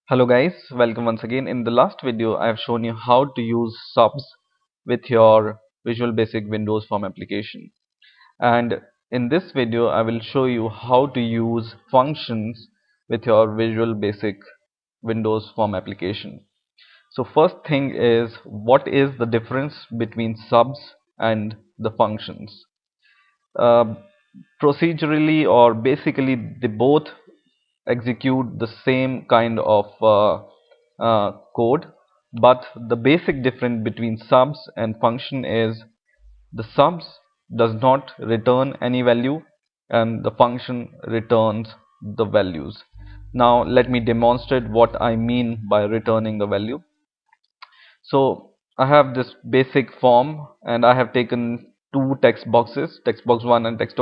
Hello guys, welcome once again. In the last video, I have shown you how to use subs with your Visual Basic Windows Form application. And in this video, I will show you how to use functions with your Visual Basic Windows Form application. So first thing is, what is the difference between subs and the functions? Uh, Procedurally or basically, they both execute the same kind of code, but the basic difference between subs and function is the subs does not return any value and the function returns the values. Now let me demonstrate what I mean by returning the value. So I have this basic form and I have taken two text boxes, text box 1 and text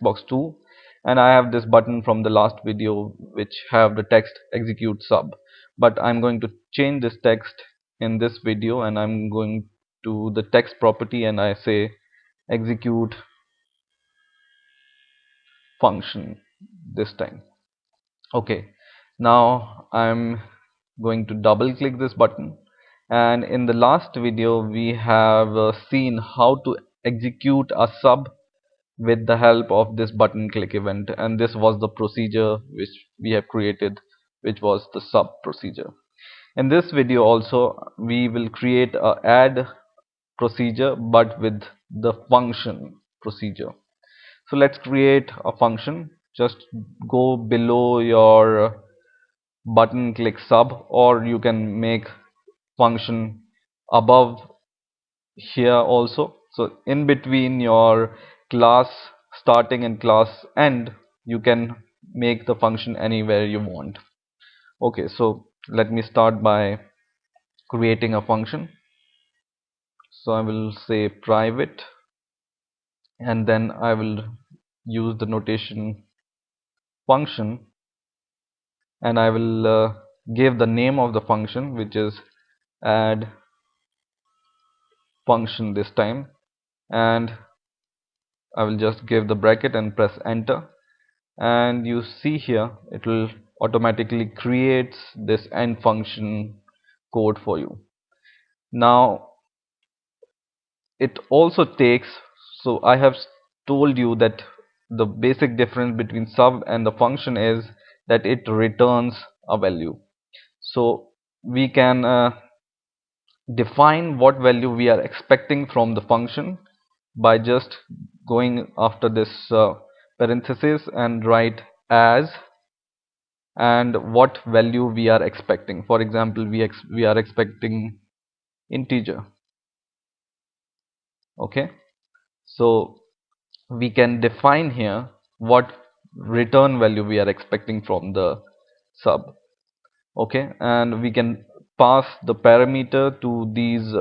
box 2, and I have this button from the last video which have the text execute sub, but I'm going to change this text in this video and I'm going to the text property and I say execute function this time. Okay, now I'm going to double click this button, and in the last video we have seen how to execute a sub with the help of this button click event, and this was the procedure which we have created, which was the sub procedure. In this video also we will create a add procedure but with the function procedure. So let's create a function. Just go below your button click sub, or you can make function above here also. So in between your class starting and class end, you can make the function anywhere you want. Okay, so let me start by creating a function. So I will say private, and then I will use the notation function, and I will give the name of the function, which is add function this time, and I will just give the bracket and press enter, and you see here it will automatically creates this end function code for you. Now it also takes, so I have told you that the basic difference between sub and the function is that it returns a value. So we can define what value we are expecting from the function by just going after this parenthesis and write as and what value we are expecting. For example, we are expecting integer. Okay, so we can define here what return value we are expecting from the sub. Okay, and we can pass the parameter to these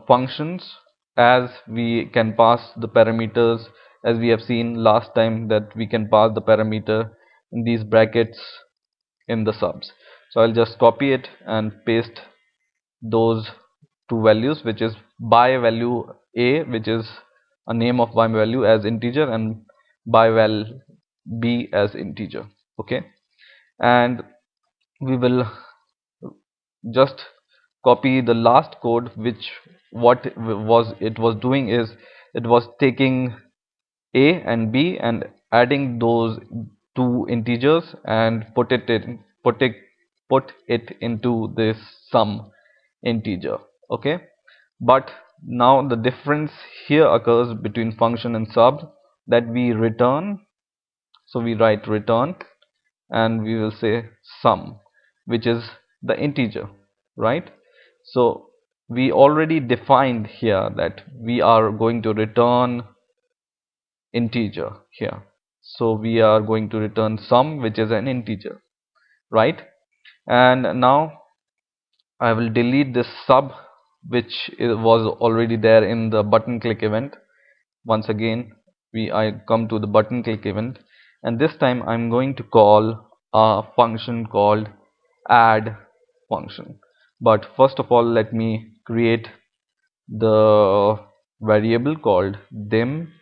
functions, as we can pass the parameters, as we have seen last time that we can pass the parameter in these brackets in the subs. So I'll just copy it and paste those two values, which is by value a, which is a name of by value as integer, and by val b as integer. Okay, and we will just copy the last code, which what was it was doing is it was taking a and b and adding those two integers and put it into this sum integer. Okay, but now the difference here occurs between function and sub, that we return, so we write return and we will say sum, which is the integer, right? So we already defined here that we are going to return integer here, so we are going to return sum, which is an integer, right? And now I will delete this sub, which was already there in the button click event. Once again I come to the button click event, and this time I'm going to call a function called add function. But first of all, let me create the variable called dim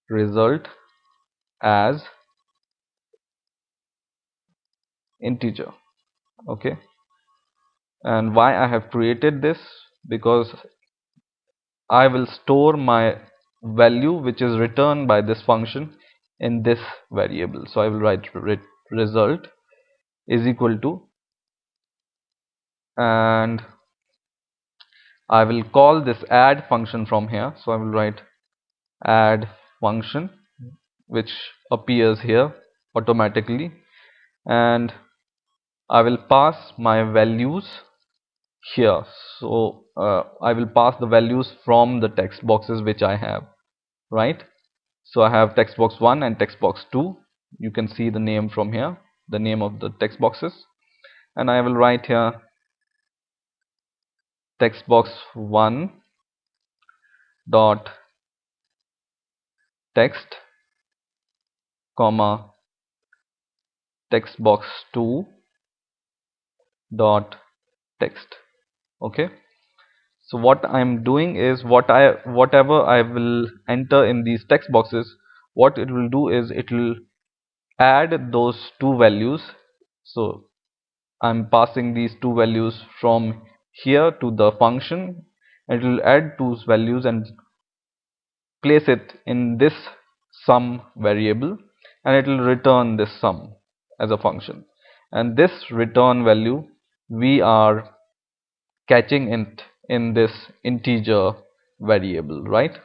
result as integer. Okay, and why I have created this? Because I will store my value which is returned by this function in this variable. So I will write result is equal to, and I will call this add function from here. So I will write add function which appears here automatically, and I will pass my values here. So I will pass the values from the text boxes which I have, right? So I have text box 1 and text box 2. You can see the name from here, the name of the text boxes, and I will write here text box 1 dot text comma text box 2 dot text. Okay, so what I'm doing is whatever I will enter in these text boxes, what it will do is it will add those two values. So I'm passing these two values from here to the function. It will add two values and place it in this sum variable, and it will return this sum as a function, and this return value we are catching it in this integer variable, right?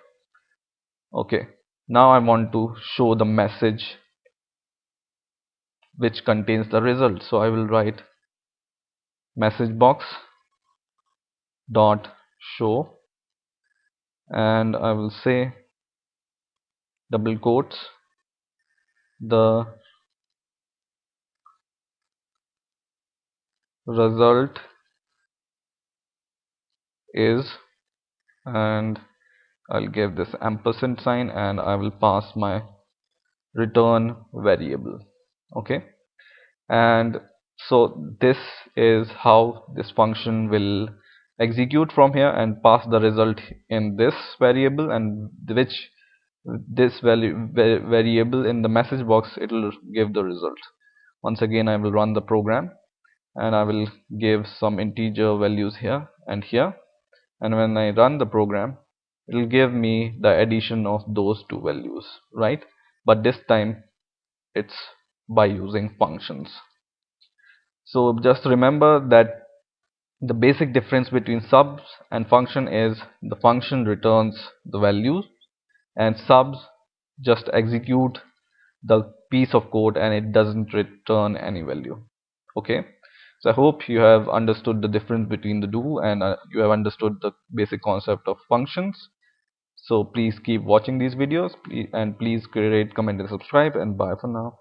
Okay, now I want to show the message which contains the result. So I will write message box dot show, and I will say double quotes the result is, and I'll give this ampersand sign, and I will pass my return variable. Okay, and so this is how this function will execute from here and pass the result in this variable, and which this variable in the message box, it will give the result. Once again I will run the program, and I will give some integer values here and here, and when I run the program, it will give me the addition of those two values, right? But this time it's by using functions. So just remember that the basic difference between subs and function is the function returns the values, and subs just execute the piece of code and it doesn't return any value. Okay, so I hope you have understood the difference between the two, and you have understood the basic concept of functions. So please keep watching these videos, and please rate, comment and subscribe, and bye for now.